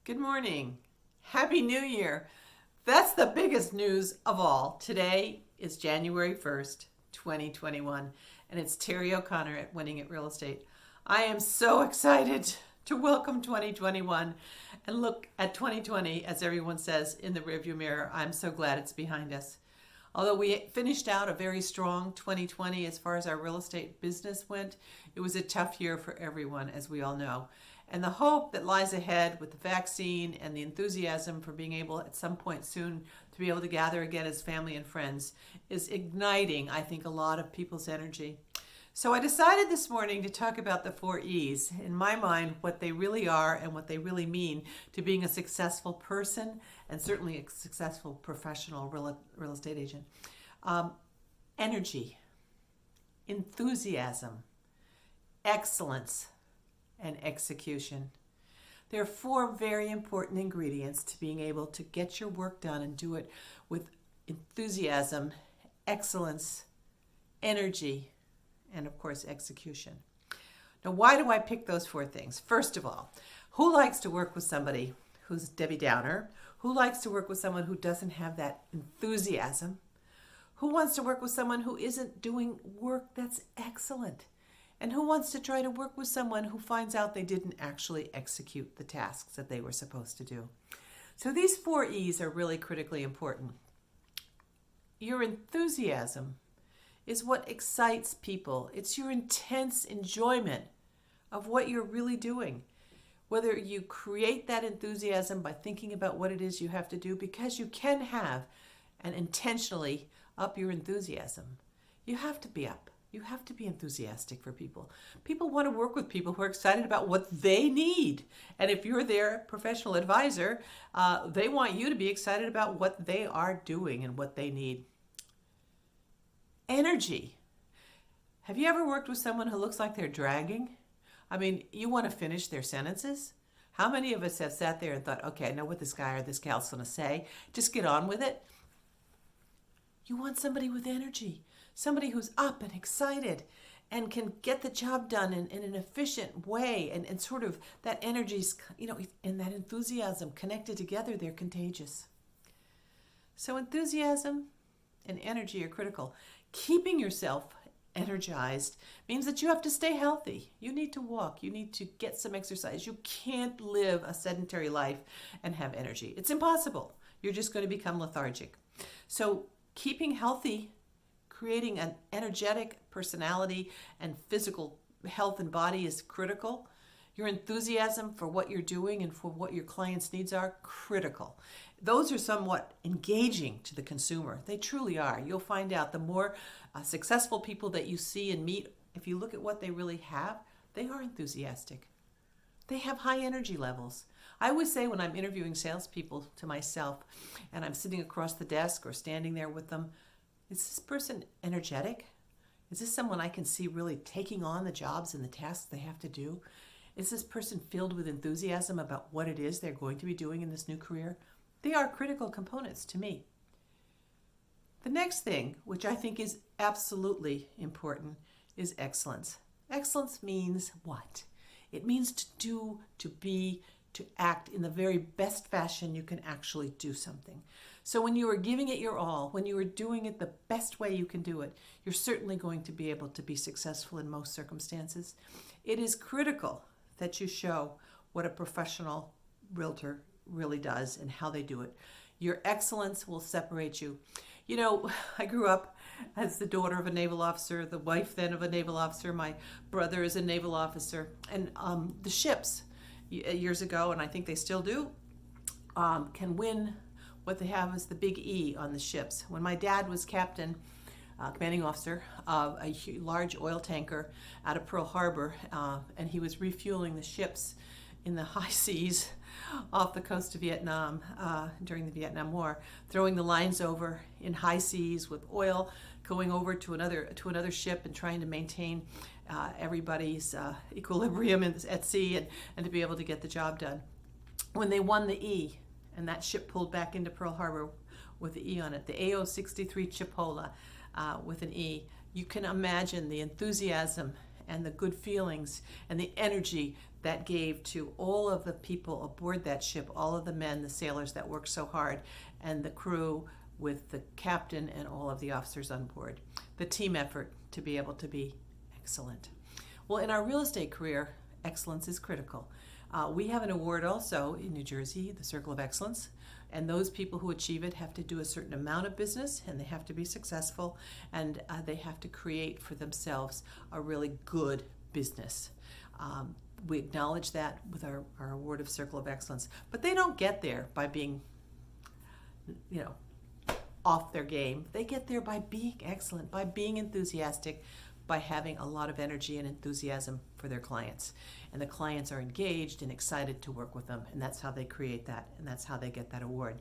Good morning. Happy New Year. That's the biggest news of all. Today is January 1st, 2021, and it's Terrie O'Connor at Winning at Real Estate. I am so excited to welcome 2021 and look at 2020, as everyone says, in the rearview mirror. I'm so glad it's behind us. Although we finished out a very strong 2020 as far as our real estate business went, it was a tough year for everyone, as we all know. And the hope that lies ahead with the vaccine and the enthusiasm for being able at some point soon to be able to gather again as family and friends is igniting, I think, a lot of people's energy. So I decided this morning to talk about the 4 E's, in my mind, what they really are and what they really mean to being a successful person and certainly a successful professional real estate agent. Energy, enthusiasm, excellence, and execution. There are 4 very important ingredients to being able to get your work done and do it with enthusiasm, excellence, energy, and of course, execution. Now, why do I pick those 4 things? First of all, who likes to work with somebody who's Debbie Downer? Who likes to work with someone who doesn't have that enthusiasm? Who wants to work with someone who isn't doing work that's excellent? And who wants to try to work with someone who finds out they didn't actually execute the tasks that they were supposed to do? So these 4 E's are really critically important. Your enthusiasm is what excites people. It's your intense enjoyment of what you're really doing. Whether you create that enthusiasm by thinking about what it is you have to do, because you can have and intentionally up your enthusiasm. You have to be up. You have to be enthusiastic for people. People want to work with people who are excited about what they need. And if you're their professional advisor, they want you to be excited about what they are doing and what they need. Energy. Have you ever worked with someone who looks like they're dragging? I mean, you want to finish their sentences? How many of us have sat there and thought, okay, I know what this guy or this gal's going to say. Just get on with it. You want somebody with energy, somebody who's up and excited and can get the job done in an efficient way. And sort of that energy's, and that enthusiasm connected together, they're contagious. So enthusiasm and energy are critical. Keeping yourself energized means that you have to stay healthy. You need to walk. You need to get some exercise. You can't live a sedentary life and have energy. It's impossible. You're just going to become lethargic. So keeping healthy, creating an energetic personality and physical health and body is critical. Your enthusiasm for what you're doing and for what your clients' needs are critical. Those are somewhat engaging to the consumer. They truly are. You'll find out the more successful people that you see and meet, if you look at what they really have, they are enthusiastic. They have high energy levels. I always say when I'm interviewing salespeople to myself and I'm sitting across the desk or standing there with them, is this person energetic? Is this someone I can see really taking on the jobs and the tasks they have to do? Is this person filled with enthusiasm about what it is they're going to be doing in this new career? They are critical components to me. The next thing, which I think is absolutely important, is excellence. Excellence means what? It means to do, to be, to act in the very best fashion you can actually do something. So when you are giving it your all, when you are doing it the best way you can do it, you're certainly going to be able to be successful in most circumstances. It is critical that you show what a professional realtor really does and how they do it. Your excellence will separate you. I grew up as the daughter of a naval officer, the wife then of a naval officer. My brother is a naval officer. And the ships years ago, and I think they still do, can win what they have as the big E on the ships. When my dad was captain, commanding officer of a large oil tanker out of Pearl Harbor, and he was refueling the ships in the high seas off the coast of Vietnam during the Vietnam War, throwing the lines over in high seas with oil, going over to another ship and trying to maintain everybody's equilibrium at sea and to be able to get the job done. When they won the E, and that ship pulled back into Pearl Harbor with the E on it, the AO-63 Chipola with an E, you can imagine the enthusiasm and the good feelings and the energy that gave to all of the people aboard that ship, all of the men, the sailors that worked so hard, and the crew with the captain and all of the officers on board. The team effort to be able to be excellent. Well, in our real estate career, excellence is critical. We have an award also in New Jersey, the Circle of Excellence, and those people who achieve it have to do a certain amount of business, and they have to be successful, and they have to create for themselves a really good business. We acknowledge that with our award of Circle of Excellence, but they don't get there by being, off their game. They get there by being excellent, by being enthusiastic, by having a lot of energy and enthusiasm for their clients. And the clients are engaged and excited to work with them, and that's how they create that, and that's how they get that award.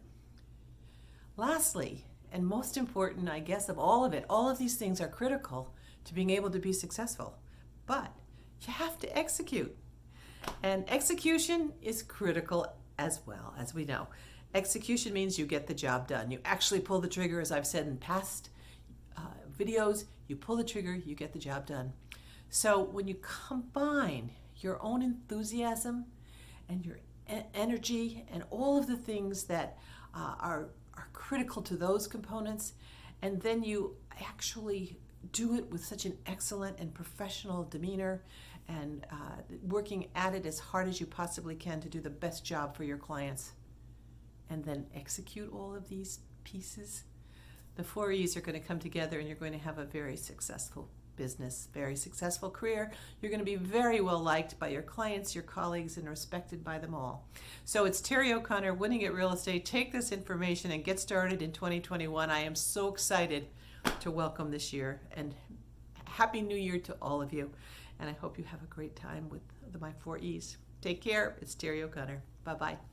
Lastly, and most important, I guess, of all of it, all of these things are critical to being able to be successful, but you have to execute. And execution is critical as well, as we know. Execution means you get the job done. You actually pull the trigger, as I've said in past videos, you pull the trigger, you get the job done. So when you combine your own enthusiasm and your energy and all of the things that are critical to those components, and then you actually do it with such an excellent and professional demeanor and working at it as hard as you possibly can to do the best job for your clients, and then execute all of these pieces, the 4 E's are going to come together, and you're going to have a very successful business, very successful career. You're going to be very well liked by your clients, your colleagues, and respected by them all. So it's Terrie O'Connor, Winning at Real Estate. Take this information and get started in 2021. I am so excited to welcome this year, and Happy New Year to all of you. And I hope you have a great time with my 4 E's. Take care. It's Terrie O'Connor. Bye-bye.